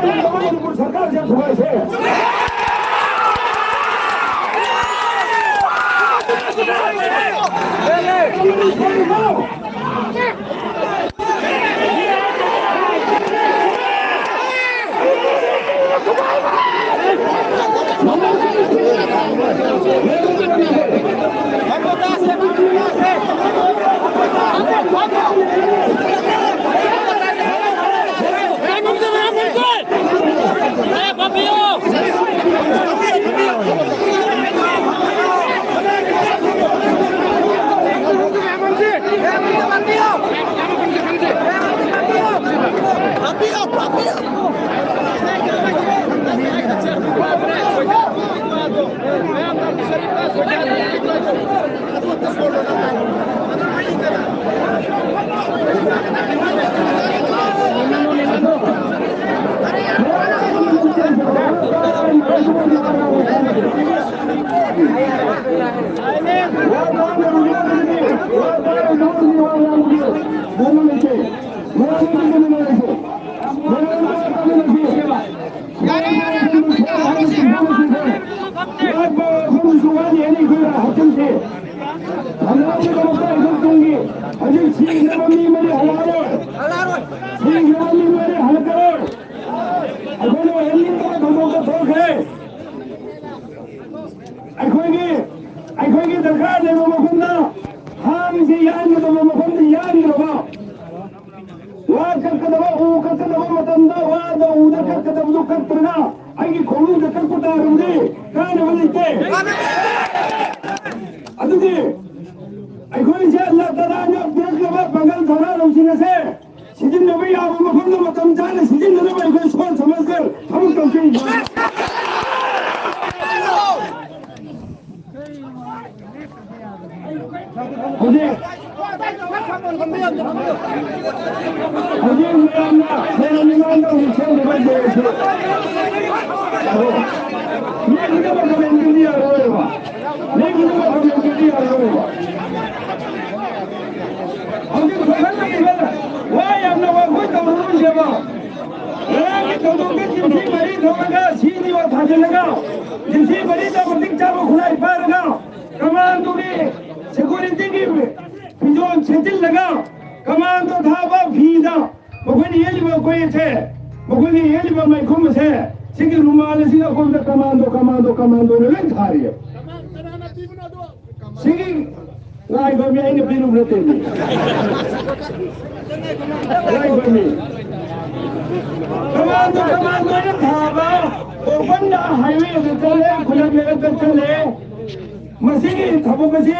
우리 सरकार 통화해서 أخوي دركار لما مفهومنا هم زيان لما مفهوم زيان لما وكر كذا وكذا ومتنا وهذا وذكر كذا وذكر ترنا أي كلون ذكر كذا رودي كان وليته أدودي أخوي جاء الله تعالى يبدأ لما بنقل ثنا لوسينا سه سيدنا نبي أبو مفهوم متم جانا سيدنا نبي أخوي سوال سمسكر هم تمشي هذه बिजोन छेतिल लगा कमांडो धाबा भीदा मगुनी येलिबा कोई थे मगुनी येलिबा मैं घूम से सिंग रुमाल सिंग कोन कमांडो कमांडो कमांडो ने लन थारी सिंग लाई बमी आइने बिरु रते लाई बमी कमांडो कमांडो ने धाबा ओ बंदा हाईवे पे चले खुला मेरे पे चले मसीनी थबो मसी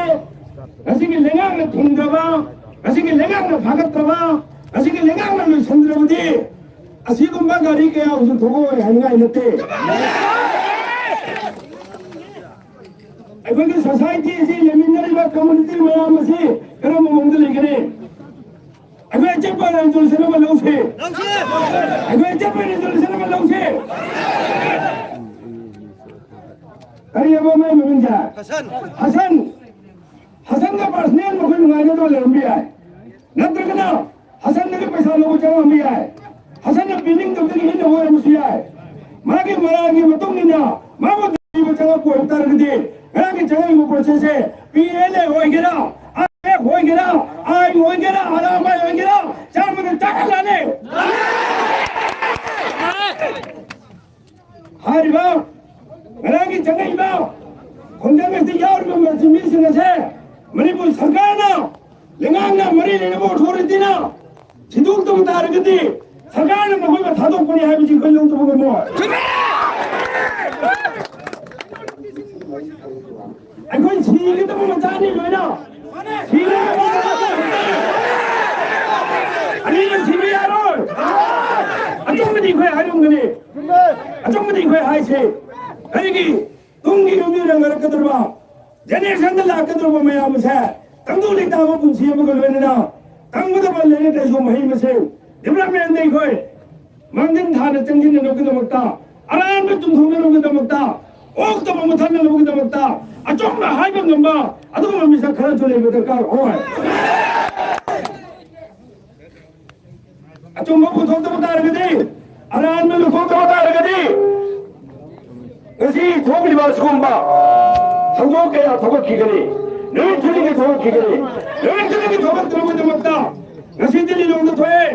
असिंग लेंगांग न थुंगबा असिंग लेंगांग न भागतबा असिंग लेंगांग न संद्रबदी असिगुंबा गाड़ी के आ उस थोगो हंगाई नते अबंगे सोसाइटी से लेमिनरी बा कम्युनिटी मयाम से करम मंगल लेगरे अबे जबर अंजुल से न लौसे अबे जबर अंजुल से न लौसे अरे वो मैं मंजा हसन हसन का पर्सनल मुझे नुमाइंदे तो लंबी है नंतर कना हसन ने पैसा लोगों जमा लंबी है हसन ने बिलिंग तो नहीं है वो मुझे है माँ की मतों नहीं ना माँ वो दिल्ली में जगह को उतार के दे मेरा की जगह वो प्रोसेस है पीएलए हो गया आए हो गया आई हो गया आराम आई हो गया चार महीने तक लाने हारी बाप मेरा की जगह बाप 혼자 में यार को मैं जिम्मी से न है मणिपुर सरकार ना लेंगांगा मरी लेने वो थोड़ी दी ना जिदुल तो बता रही थी सरकार ने मुझे बता दो पुनी है बिजी कर लूँ तो मुझे मोह अगर सीखे तो मुझे जाने लो ना सीखे अरे ये सीखे यारो अचंभ दिखे हाय उंगली अचंभ दिखे हाय से अरे की तुंगी रुमी रंगर कदरवा जनरेशन ला कदरवा में आम से तंदुली तावा पुंसी मगल वेना तंगद बल लेने तेजो मही में से डेवलपमेंट नहीं कोई मंदिर थाने चंगिन ने लोग दमकता अरान में तुम धुने लोग दमकता ओक तो ममथन ने लोग दमकता अचोम में हाई में गंबा अदो में मिसा खरा चले में दरकार हो है अचोम में बुधों तो बता रहे थे ꯑꯔꯥꯟꯕ ꯂꯧꯊꯣꯛꯇꯕ ꯇꯥꯔꯒꯗꯤ ꯉꯁꯤ ꯊꯣꯛꯂꯤꯕ ꯑꯁꯤꯒꯨꯝꯕ ꯊꯧꯗꯣꯛ ꯀꯌꯥ ꯊꯣꯛꯈꯤꯒꯅꯤ ꯅꯨꯃꯤꯠ ꯈꯨꯗꯤꯡꯒꯤ ꯊꯣꯛꯈꯤꯒꯅꯤ ꯅꯨꯃꯤꯠ ꯈꯨꯗꯤꯡꯒꯤ ꯊꯣꯛꯂꯛꯇꯅꯕꯒꯤꯗꯃꯛꯇ ꯉꯁꯤ ꯗꯤꯜꯂꯤꯂꯣꯝꯗ ꯊꯣꯛꯑꯦ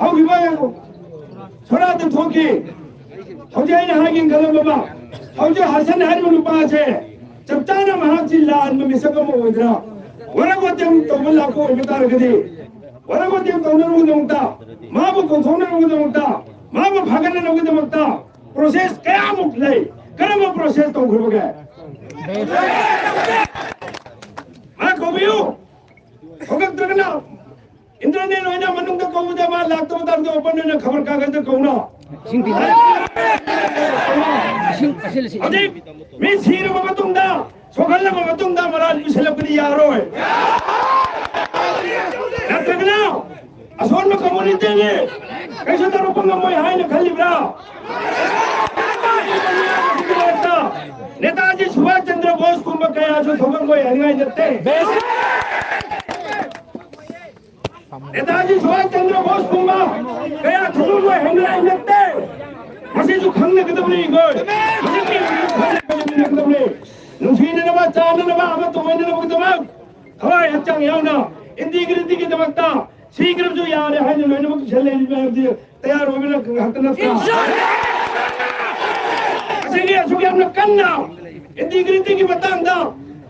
ꯍꯧꯈꯤꯕ ꯁꯣꯔꯥꯠꯇ ꯊꯣꯛꯈꯤ ꯍꯧꯖꯤꯛ ꯑꯩꯅ ꯍꯥꯏꯒꯦ ꯈꯜꯂꯝꯕ ꯍꯧꯖꯤꯛ ꯍꯁꯟ ꯍꯥꯏꯔꯤꯕ ꯅꯨꯄꯥꯁꯦ ꯆꯞ ꯆꯥꯅ ꯃꯍꯥꯛꯁꯤ ꯂꯥꯟꯕ ꯃꯤꯁꯛ ꯑꯃ ꯑꯣꯏꯗ꯭ꯔꯥ ꯋꯥꯔꯒꯣꯇꯦꯝ ꯇꯧꯕ ꯂꯥꯛꯄ ꯑꯣꯏꯕ ꯇꯥꯔꯒꯗꯤ ꯋꯥꯔꯒꯣꯇꯦꯝ ꯇꯧꯅꯕꯒꯤꯗꯃꯛꯇ ꯃꯥꯕꯨ ꯀꯧꯊꯣꯛꯅꯕꯒꯤꯗꯃꯛꯇ ꯃꯥꯕꯨ ꯐꯒꯠꯅꯕꯒꯤꯗꯃꯛꯇ ꯄ꯭ꯔꯣꯁꯦꯁ ꯀꯌꯥꯃꯨꯛ ꯂꯩ ꯀꯔꯝꯕ ꯄ꯭ꯔꯣꯁꯦꯁ ꯇꯧꯈ꯭ꯔꯕꯒꯦ ꯃꯥ ꯀꯧꯕꯤꯌꯨ ꯊꯣꯛꯂꯛꯇ꯭ꯔꯒꯅ इंटरनेट होइना मनुंग कौदा मा लागतो तारदो ओपन ने खबर कागज कौना अदि मी सीर मतुंदा सोगल मतुंदा मराज बिसलपनी यारोय नतगना असोन में कम्युनिटी ने कैसे तरुपंग मोय हाइन खलिब्रा नेताजी सुभाष चंद्र बोस कुंभ कया जो थोगन मोय हरियाई नते नेताजी सुभाष चंद्र बोस कुंभा कया थुलु में हंगराई नते मसे जो खंगने कदमनी गोय मसे की खंगने कदमनी नुसीने नबा चाने नबा अम तो मैंने नबा कदमक हवाई हच्चांग यावना इंदी गिरती की दमकता शीघ्र जो यार है जो मैंने नबा चले में तैयार हो बिना हतन मसे की असुके हमने कन्ना इंदी गिरती की बतांदा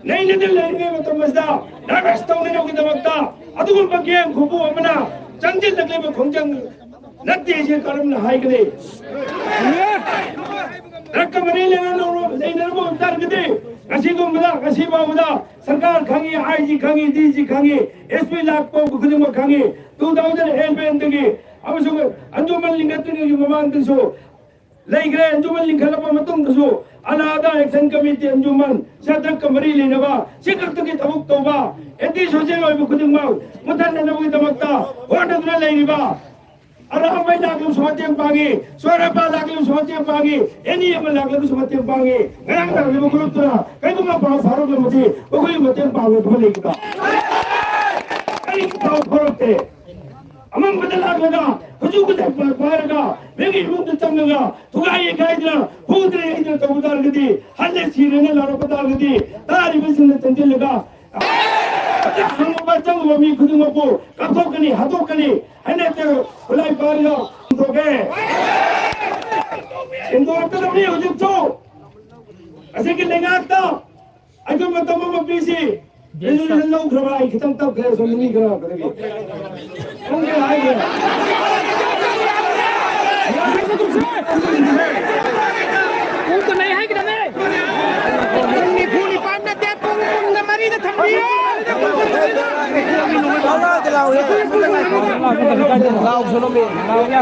नहीं निदल लेंगे मतलब मजदा ना बेस्ता उन्हें नबा कदमकता अदुगुल बग्गे खुबू अमना चंदिल लगले में खुंजंग नत्ती जे करम न हाई गले रकमरी लेना नो लेना नो उतार गदे कसी को मदा कसी बा मदा सरकार खांगी आईजी खांगी डीजी खांगी एसपी लाख को खुदम खांगी 2008 में अंदगी अब सो अंजुमन लिंगतनी जो ममान दसो लेग्रे अंजुमन लिंगलप मतुंग दसो अनादा एक्शन कमिटी अंजुमन सदक कमरी लेनबा सिकत की तबुक तोबा एती सोशल ओइब खुदिंगमा मुथन नबुगी दमकता होटदना लेरिबा अराम भाई लागलु सोमतेम पागी सोरपा लागलु सोमतेम पागी एनी एम लागलु सोमतेम पागी गरंग लागलु गुरुतरा कैदुमा पाव फारो लमति ओगुई मतेम पाव धोलेकिता कई पाव फरोते अमम बदलागलगा हुजुगुदे पारगा मेगी मुंद तंगगा तुगाई गाइदरा हुद्रे इदरा तबुदारगदी हल्ले सीरेने लारो पतारगदी तारी बिसिन तंजिलगा हम बच्चों को भी खुद को कथो कनी हाथों कनी हने ते बुलाई पारियो तो के इंदो तो नहीं हो जुतो ऐसे कि लेगा तो अजो मत मम पीसी ये लोग खराई खत्म तब करे सो नहीं करा करेगी होंगे आएंगे वो तो नहीं है कि नहीं पूरी पान में ते तुम मरी न थमियो लाओ सुनो में लाओ या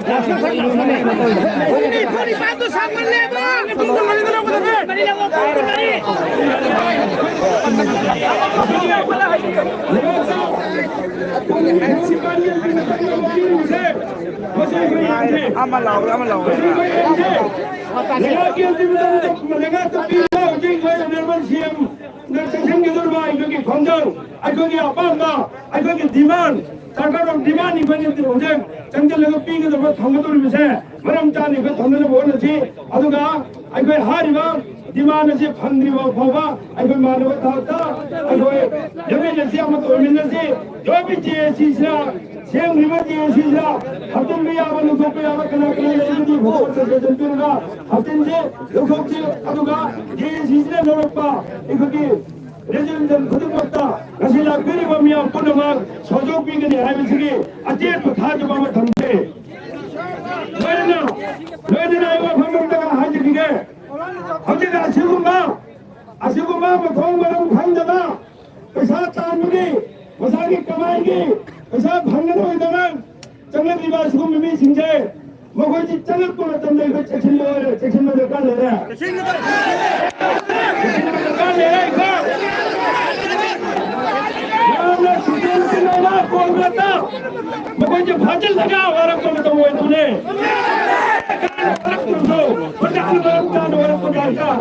थोड़ी बात तो सामने ले बा तुम तो मरी ना बोले मरी ना वो मरी अमल लाओ लगा के लगा तो पीला जी को निर्मल सीएम नरसिंह के दुर्बा इनकी खंजर आइकोगी अपांगा आइकोगी डिमांड सरकार डिमांड इफेंट होजे चंगल लगा पीगे तो थंगदुर बिसे मरम चानी को थंगल बोल थी अदुगा आइको हारिबा डिमांड से फंद्रिबा फोबा आइको मानव थाता आइको जमीन से हम तो मिलने से जो भी चीज़ सेम रिवर चीज़ हतन भी आवन तो पे आवन कना कना लेदी भोट से जंतुगा हतन से लोकोची अदुगा ये चीज़ ने लोरपा इकोगी रेजिडेंट खुद मत्ता नसीला पीरी बमिया पुनमा सोजो पीगनी हाइबिसिगी अजेट पथा जबाम थंगे लोयना आइवा फमरता हाजिगे हजिगा असिगुमा मथों मरम खंजदा पैसा तानगी मसागी कमाएगी पैसा भंगन होई दमन चंगल दिवास को मिमी सिंजे मगोई जी चंगल को तंदे को चेचिन में का ले रहा चेचिन में का ले रहा का ना सुदेन से ना कौन रहता मगोई जी भाजल लगा और को तो वो तुमने तो पचास का और को का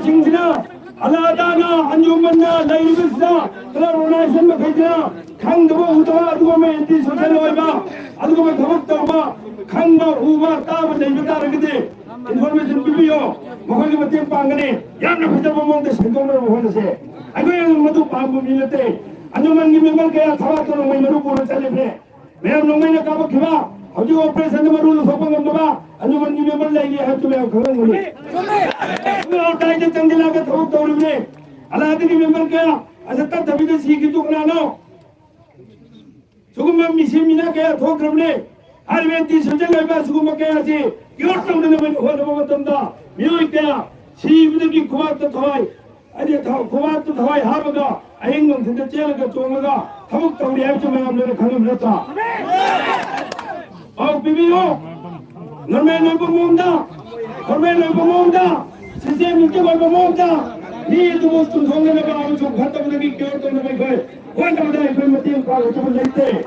징지나 알라다나 안주만나 라이브스나 그러나이선 막히지나 강도가 우도가 아두고만 엔티 소텔로이바 아두고만 더벅더바 강마 우바 따바 내가 따르게돼 인포메이션 비비요 먹어기 못해 빵가네 야나 그저 보면 생동으로 보는세 아이고 모두 빵부 밀렸대 안주만 김명만 그야 타와토는 뭐 이러고 보는 잘리네 내가 농민의 까봐 기봐 어디 오프레이션 마루로 소방금 봐 안주만 김명만 내기 할줄이야 그런 거니 그걸 이제 정진하게 더욱더 우리네 알아들이 명만 그야 아셨다 더비도 시기도 그나노 조금만 미심이나 그야 더 그러네 알멘티 선정을 봐 수고 먹게야지 이것도 우리는 원어먹었던다 미워있게야 시부들이 고맙다 더와이 아니 더 고맙다 더와이 하버가 아행동 진짜 째려가 쪼어가 더욱더 우리 앱좀 해가면 강을 밀었다 비비요 너네 넓어 모은다 너네 넓어 모은다 시스템 있게 넓어 모은다 니도 못좀 성내가 아무 좀 갖다 보내기 겨울도 너네 걸 원자마다 이걸 못해 가고 좀 낼때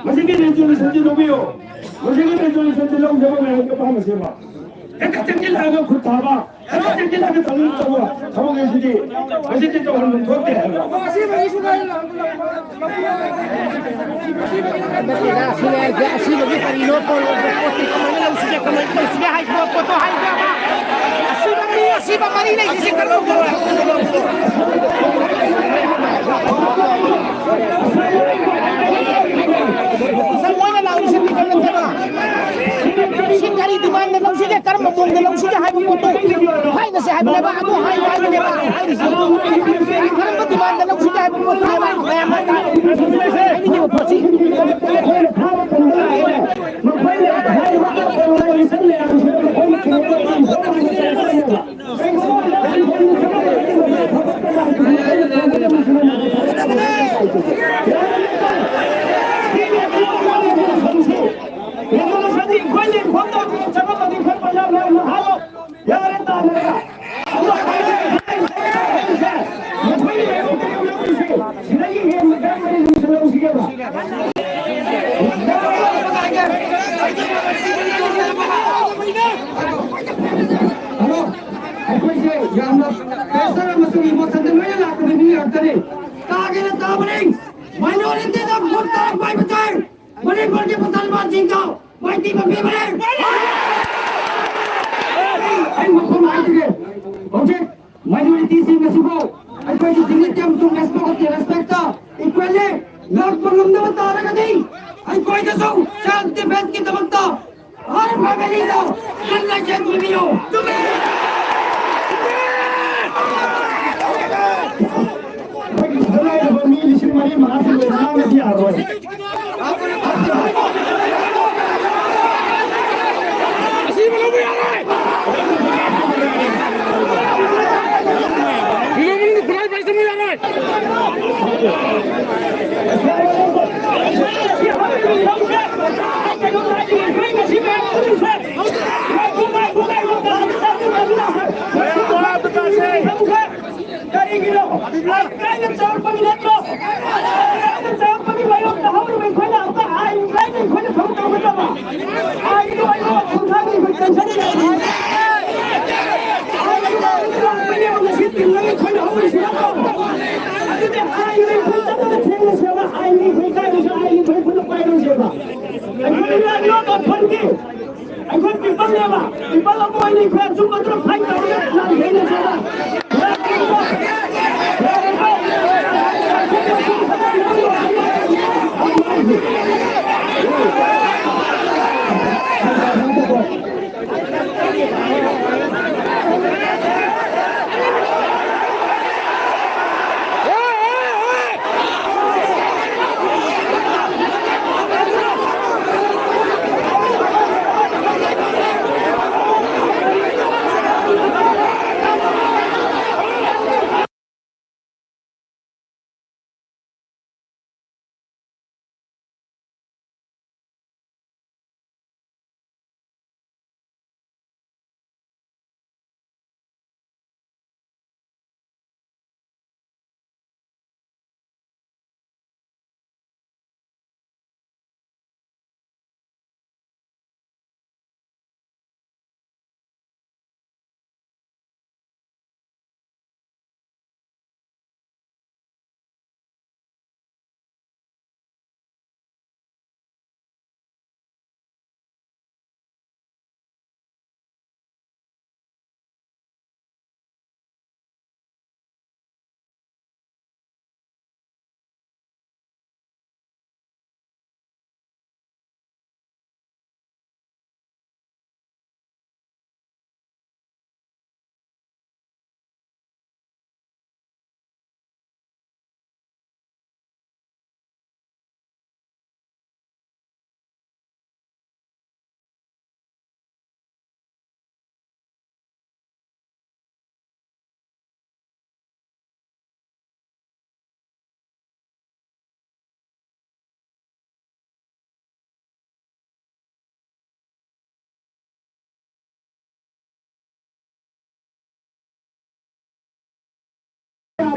맛있게 내주는 선지 노비요 맛있게 내주는 선지 너무 잡아내는 거 한번 해봐 약간 땡길라고 그 다봐 약간 땡길라고 달리는 거고 잡아 계시지 맛있게 좀 하는 건 어때 así lo que carinó con los deportes como en la usilla como el policía hay foto hay así va Marina y se cargó Semua la usilla di dalam sana. Si kari di mana la usilla karena mabung la usilla hay foto. Hay na siya boleh ba ato hay boleh ba. Karena di mana la usilla hay foto hay ba. Ini ni operasi.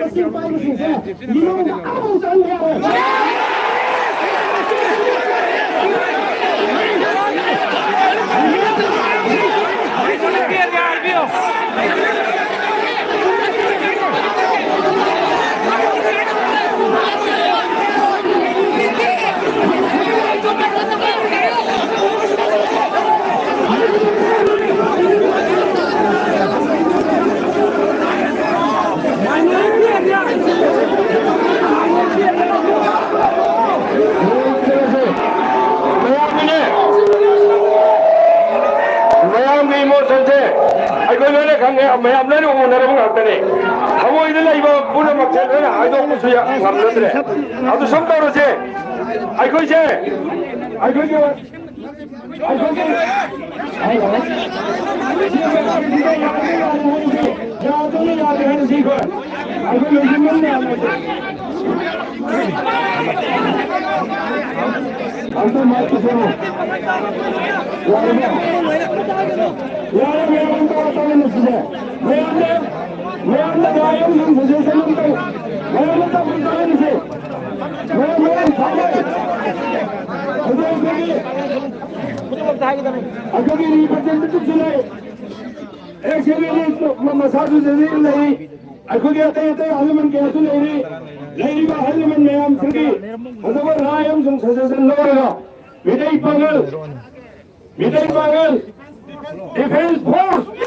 ꯃꯁꯤꯡ ꯄꯥꯏꯕꯁꯤꯡꯁꯦ ꯂꯤꯂꯣꯡꯗ ꯑꯃꯨꯛ ꯆꯪꯕ ꯌꯥꯔꯣꯏ ꯃꯌꯥꯝ ꯂꯣꯏꯅ ꯎꯅꯔꯕ ꯉꯥꯛꯇꯅꯤ ꯊꯃꯣꯏꯗ ꯂꯩꯕ ꯄꯨꯝꯅꯃꯛꯁꯦ ꯂꯣꯏꯅ ꯍꯥꯏꯗꯣꯛꯄꯁꯨ ꯉꯝꯅꯗ꯭ꯔꯦ ꯑꯗꯨ ꯁꯨꯝ ꯇꯧꯔꯁꯦ ꯑꯩꯈꯣꯏꯁꯦ ꯑꯩꯈꯣꯏꯒꯤ ꯑꯩꯈꯣꯏꯒꯤ ꯑꯇꯩ ꯑꯇꯩ ꯑꯍꯜ ꯂꯃꯟ ꯀꯌꯥꯁꯨ ꯂꯩꯔꯤ ꯂꯩꯔꯤꯕ ꯑꯍꯜ ꯂꯃꯟ ꯃꯌꯥꯝꯁꯤꯡꯒꯤ ꯐꯖꯕ ꯔꯥꯏ ꯑꯃꯁꯨꯡ ꯁꯖꯦꯁꯟ ꯂꯧꯔꯒ ꯃꯤꯇꯩ ꯄꯥꯡꯒꯜ defence force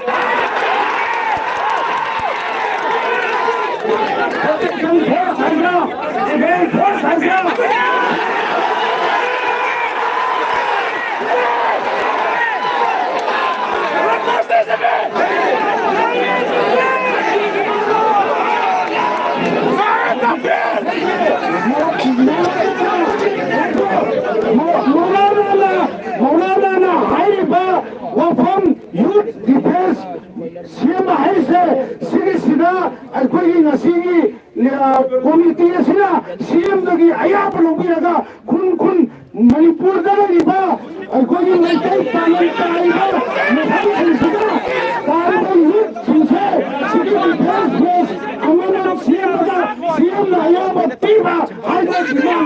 Maulana Haiba Wafam Youth Defense Sima Haise Sigisida Alkoyi Nasigi Committee Sina Sim Dagi Ayap Lubiraga Kun Manipur Daliba Alkoyi Nakai Panayba Mahai Sida Parliament Youth Sinse Sigi Defense Force Amana Sim Ayap Tiba Haiba Simam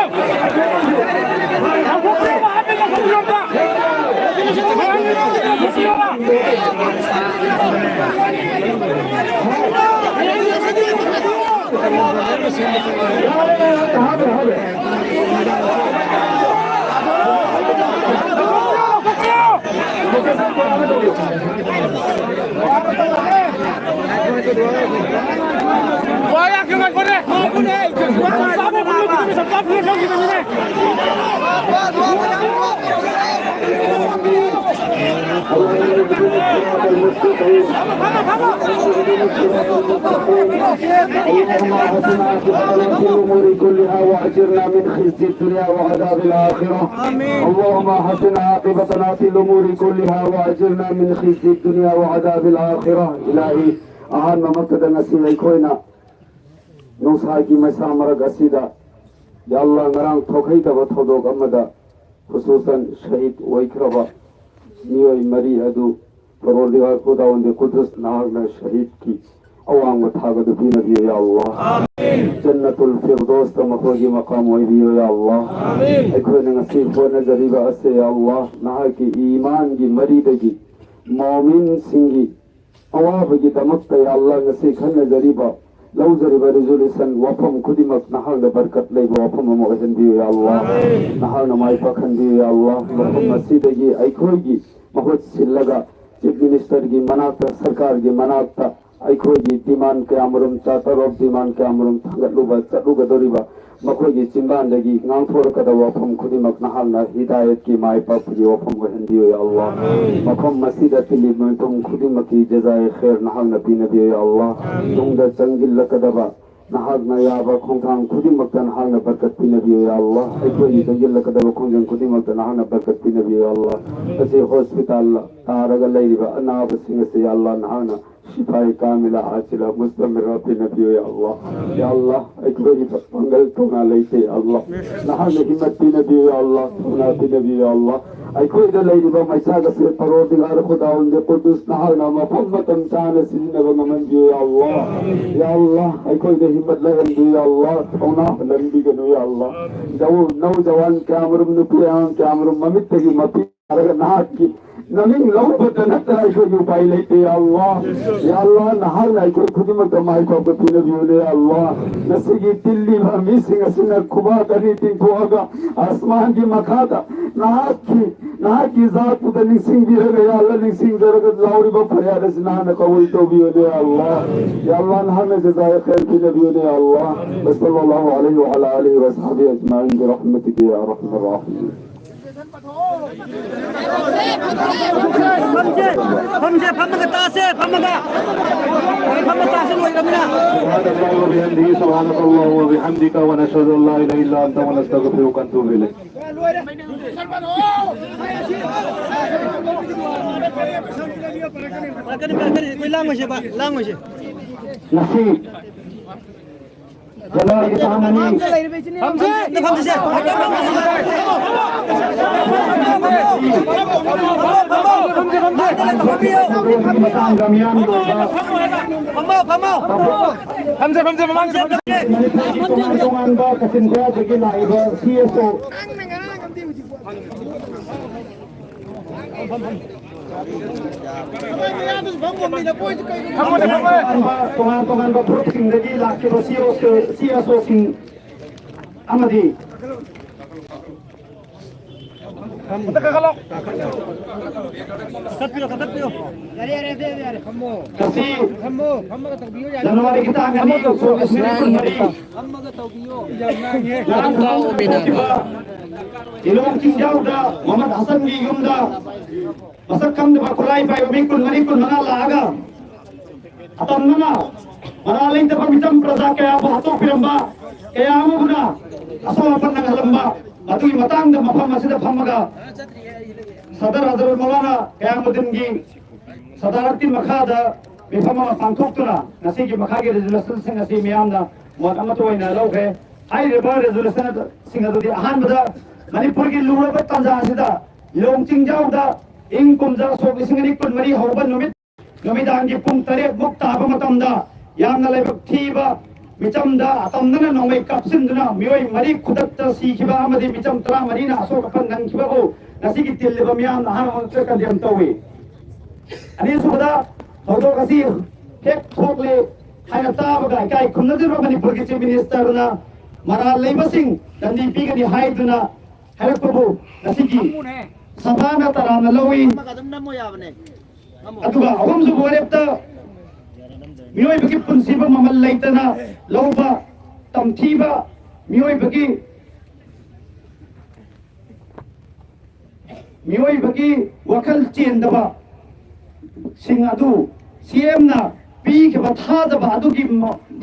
Israeli كلها واجرنا من خزي الدنيا وعذاب الاخره. اللهم حسن عاقبتنا في الامور كلها واجرنا من خزي الدنيا وعذاب الاخره. الهي اهان ممكن نسيب كوينا نوساكي مسامرك اسيدا يا الله نران توكيدا وتودوك امدا خصوصا شهيد ويكربا نيوي مري ادو فروديغار خدا وندي قدس ناغنا شهيد کی اوان وتاغد في نبي يا الله جنة الفردوس تمخوجي مقام ويبيو يا الله اكوين نصيب ونزريب اسي يا الله نهاكي ايمان جي مريدگي مؤمن سنگي اوابگي دمكت يا الله نسيك هنزريبا لو زريب رزولسن وفم كدمك نحن بركت لي وفم مغزن بيو يا الله نحن مايفاكن بيو يا الله وفم مسيدگي ايكويگي مخوج سلگا chief minister की मनाता सरकार की मनाता अखोगी demand के अमरुम charter of demand के अमरुम थागलुबा चलुगदोरिबा मखोगी चिंबानदगी ngang वफम खुदिमक नहालना हिदायत की my पापगी वफम को हिंदियो या अल्लाह मखम मसीदा तिली तुम खुदिमक की जजाए खैर नहालना पी नबियो या अल्लाह तुंगा जंगिल लकदबा नहालना याबा खोंथांग खुदिमक नहालना बरकत पी नबियो या अल्लाह अखोगी जंगिल लकदबा खोंजन खुदिमक नहालना बरकत पी नबियो या अल्लाह ऐसे हॉस्पिटल तारगा लैरिबा अनाब सिंह से या अल्लाह नहालना शिफाई कामिला आजिला मुस्तमिरा पी नबियो या अल्लाह अखोगी पंगल तोना लेते अल्लाह नहालना हिम्मत पी नबियो या अल्लाह तोना पी नबियो या अल्लाह अखोगी लैरिबा मैसागा से परोदिगार खुदा उनके कुदुस नहालना मफम्मतन चाने सिजने बंगमंदियो या अल्लाह अखोगी हिम्मत लहंदी या अल्लाह तोना लंबी गनो या अल्लाह नौजवान कैमरुम नुपियां कैमरुम ममित तगी मपी अरगा नाक की नमिंग लव बटन हत्रा शो यू पाई लेते या अल्लाह नहर लाई को खुदिमत माई को पीने बियोले या अल्लाह नसीगी तिल्ली भा मिसिंग सिना खुबा करी तिन को आगा आसमान की मखाता नाक की जात पुतनी सिंह भी रह गया अल्लाह ने सिंह दरगत लाउरी बा फरियाद सिना न कोई तो बियोले या अल्लाह नहर में जज़ाए खैर पीने बियोले या अल्लाह सल्लल्लाहु अलैहि व अला आलिहि व सहाबी अजमाइन बिरहमतिक या अरहमर राहिमीन हमसे फमगा तासे फमगा तासे लोई रमना سبحانك اللهم وبحمدك ونشهد ان لا اله الا انت ونستغفرك ونتوب اليك कोई लांग्वेज है लांग्वेज नसीब चलो ये कहानी हमसे Tungan berpusing lagi laki CSO sing amadi. Januari kita akan Ilong Kinjau da Muhammad Hasan di Yumda Masakam da Bakulai pai Mikul Marikul Manala aga Atam nana Manaling da pamitam prasa kaya bahato piramba kaya amo guna asal panang halamba atui matang da mafam masida phamaga Sadar Hazrat Maulana kaya mudin gi Sadarati makhada bifama pangthuktuna nasi gi makhage resolution sing nasi miyamna muat amatoi na lauke ai reba resolution sing adudi ahan bada Manipur की लूरब तंजासिदा लोंगचिंग जाउदा इंग कुमजा सोबिसिंगनी कुनमरी होबन नुमिदांगी पुंग तरे book ताबा मतमदा यामना लेबक थीबा मिचमदा अतमदना नोंगै कपसिनदना मियोय मरी खुदक्ता सीखिबा अमदि Mitcham तरा मरीना असोक पन नंखिबाबो नसिगी तिल्लिबा मियाम नहान होनसे कदियम तवे अनि सुबदा थौदोक असी हेक थोकले हाइना ताबगा इकाई खुमनदिबा मणिपुर चीफ मिनिस्टर ना मरा लेबसिंग दंदी पीगनी हाइदुना हेरकबु नसिगी सभाना तराना लवी अदुगा अहमसु बोरेप्ता मियोय बगी पुनसिबा ममल लेतना लौबा तमथीबा मियोय बगी वखल चेंदबा सिंह अदु सीएम ना पीखिबा थादबा अदुगी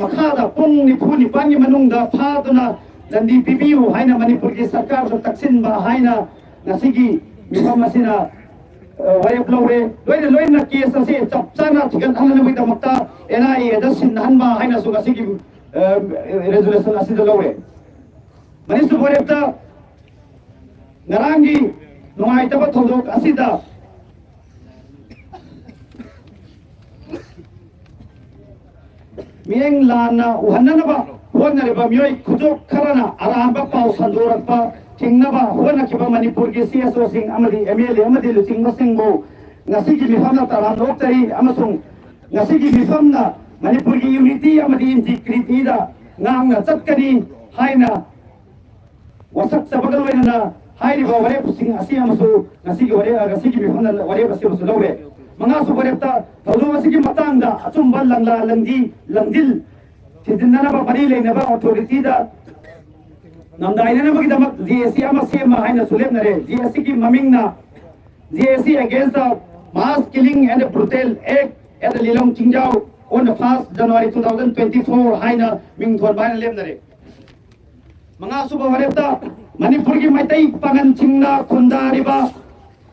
मखादा पुंग निफु निपांगी मनुंगदा फादुना दंदी पीबीयु हाइना मणिपुर की सरकार द तक्सिनबा हाइना नसिगी मिफम असिना वरेप लौरे लोइना केस असे चपचाना थिगन थाननबैदमक्ता एनआईए द सिनहनबा हाइना सु नसिगी रेजुलेशन असिदा लौरे मनिसु बोरेपता नरांगी नुआइतबा थौदोक असिदा मियंग लाना उहन्ननबा होनरबा मियोय खुजोक खरना अराबा पाउ संदोरपा थिंगनबा होनखिबा मणिपुर की सीएसओ सिंह अमदी एमएलए अमदी लुचिंग सिंहबो ngasi ki mifamna taram loktari amasung ngasi ki mifamna Manipur की यूनिटी अमदी इंटीग्रिटी दा ngamna chatkani haina wasak sabagal waina hairiba ware pusing asi amasu ngasi ki ware ngasi ki mifamna ware basi lawre mangasu barepta thaudo asi ki matangda achumba langla langdi langdil thidinna ba pari leina ba authority da namdaina na bagi damak GSC ama sema haina sulem nare GSC ki mamingna GSC against the mass killing and brutal act at the Lilong Chingjao on the 1st January 2024 haina mingthon baina lem nare manga suba warepta manipur ki maitai pangan chingna khundariba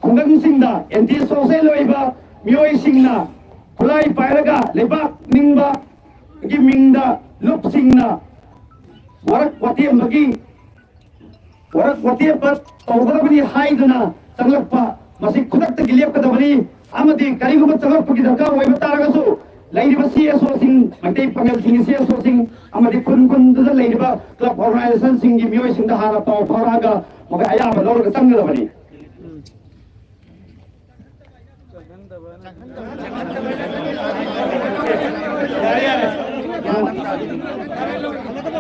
khungang singda anti social oiba mioi singna khulai pairaga lebak ningba gi mingda lup singna warak wati pat tawgabani haiduna changlakpa masi khudakta gilep kadabani amadi kariguma changlakpa gi darkar oiba taragasu lairiba CSO sing maitai pangal sing CSO sing amadi kun da lairiba club organization sing gi mioi sing da hara paw pharaga moga ayaba lorga changadabani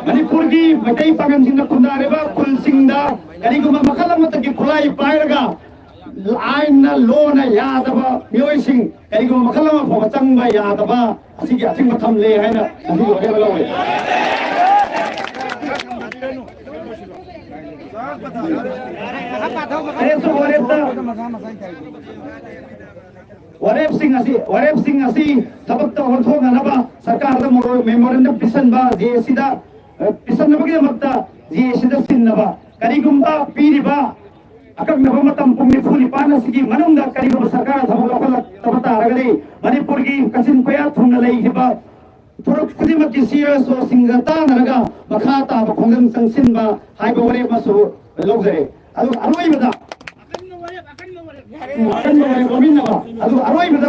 Manipur की मटई पागन सिंह खुंदारेबा कुल सिंहदा करिगुमा मखलम तकी खुलाई पायरगा आइन लो न यादबा मियोय सिंह करिगुमा मखलम फो चंगबा यादबा असिगी a thing मथम ले हैना असिगी होगे बलवे अरे सो वरेप सिंह असी थबक्ता होथोगनबा सरकार द मोरो मेमोरेंडम पिसनबा जेसी दा पिसनबगे मक्ता जेसी दा सिन्नबा करिगुम्बा पीरिबा अकगनबा मतम पुंगनि फुनि पानसिगी मनुंगा करिगुम्बा सरकार थबक लोकल तबता रगदे मणिपुर की कसिन कोया थुंग लेहिबा थोरक खुदिमकी सीएसओ सिंगता नरगा मखाता बखोंगम संसिनबा हाइबा वरेप मसु लोगरे अदु अरोइबदा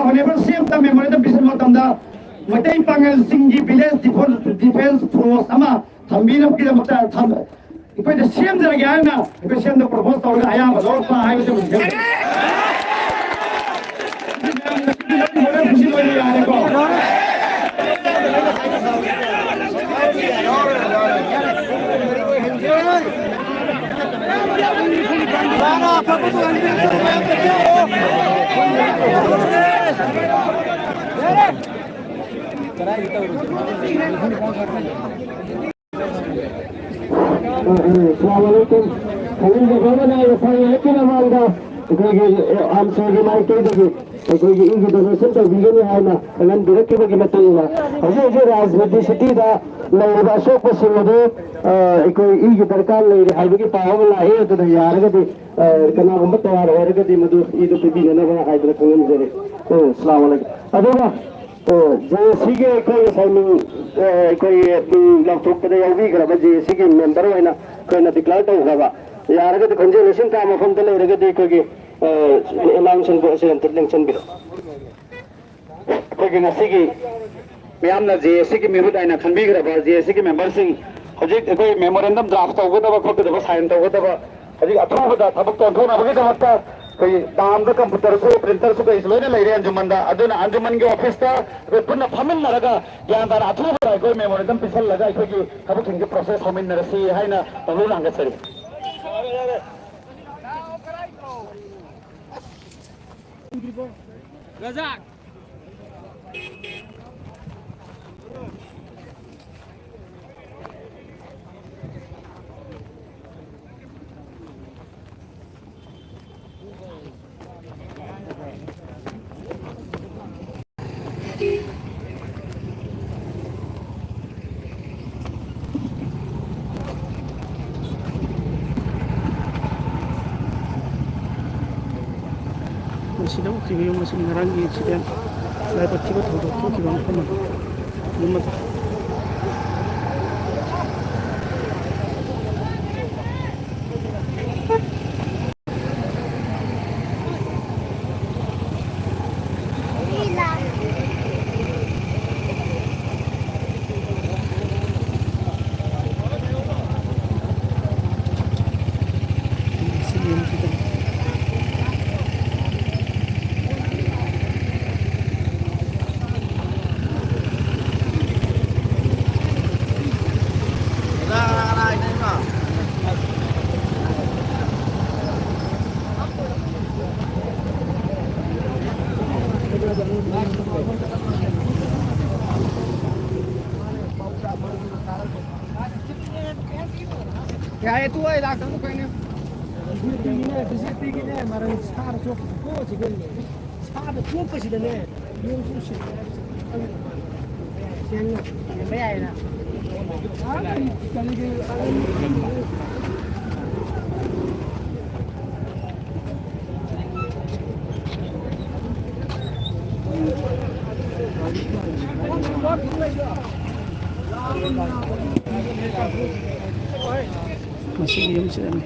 whenever same time memorandum pisan matamda matai pangal singgi village defense force ama thambina kida makta tham ikoi the same jara gya na ikoi same the propose tawga aya ba lor pa ai se mujhe Assalamualaikum. Kami bagaimana ya saya yakin amalda. I'm sorry my kaidu. Kogi ingi donation to bigani haina. Alan direct bagi matanga. Aje Rajmati city da laura Ashok Pasingade koi ingi darkar lai haibagi paawala hai to yaragadi kana gumba tayar hoiragadi madu idu pidi nana ba haidra kungan jere. Assalamualaikum. Adega JSC के कोई साइमिंग कोई laptop पे यावी करा बस JSC के member है ना कोई ना डिक्लेयर तो होगा बा यार अगर कंजेलेशन का मफम तो ले रहे थे कोई अनाउंसमेंट को ऐसे इंटरनेशन भी कोई नसी की मैम ना JSC की मेहूद आइना खंबी करा बा JSC के मेंबर सिंह हजी कोई मेमोरेंडम ड्राफ्ट होगा तो वो खुद तो साइन तो होगा तो हजी अथवा होगा तब तो अथवा ना होगा तो kay dam da computer su printer su kai loi na lai re anjuman da aduna anjuman gi office ta punna phamin na raga yan da athu ba koi memorandum pisal laga koi gi kabu thing gi process homin na si haina talu ranga sari Razak. Masih ukiri masih merangi insiden lepas tiba tahu tu kita orang pernah lima Ya itu ay datang tu kayaknya. Tinggi ni, marah sar tu, kau cikan ni, sar tu kau pasti dah ni, yang susah. Siang ni, bayar na. Kali ke. Masih diam sih ni.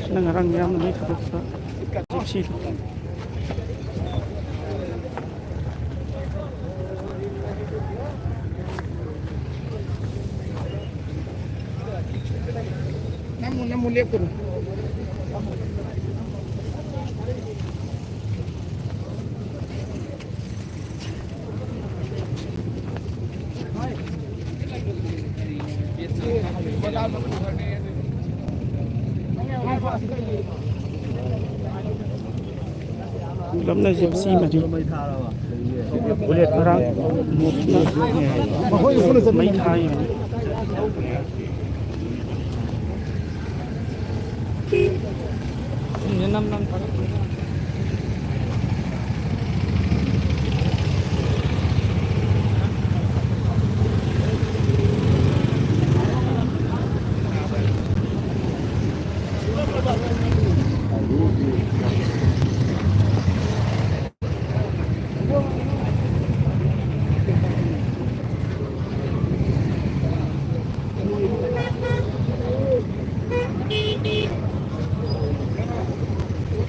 Senang orang yang ni kerja gypsy. Namun lihat tu. Belum na gypsy maju. Orang mai thai. Ini 5 năm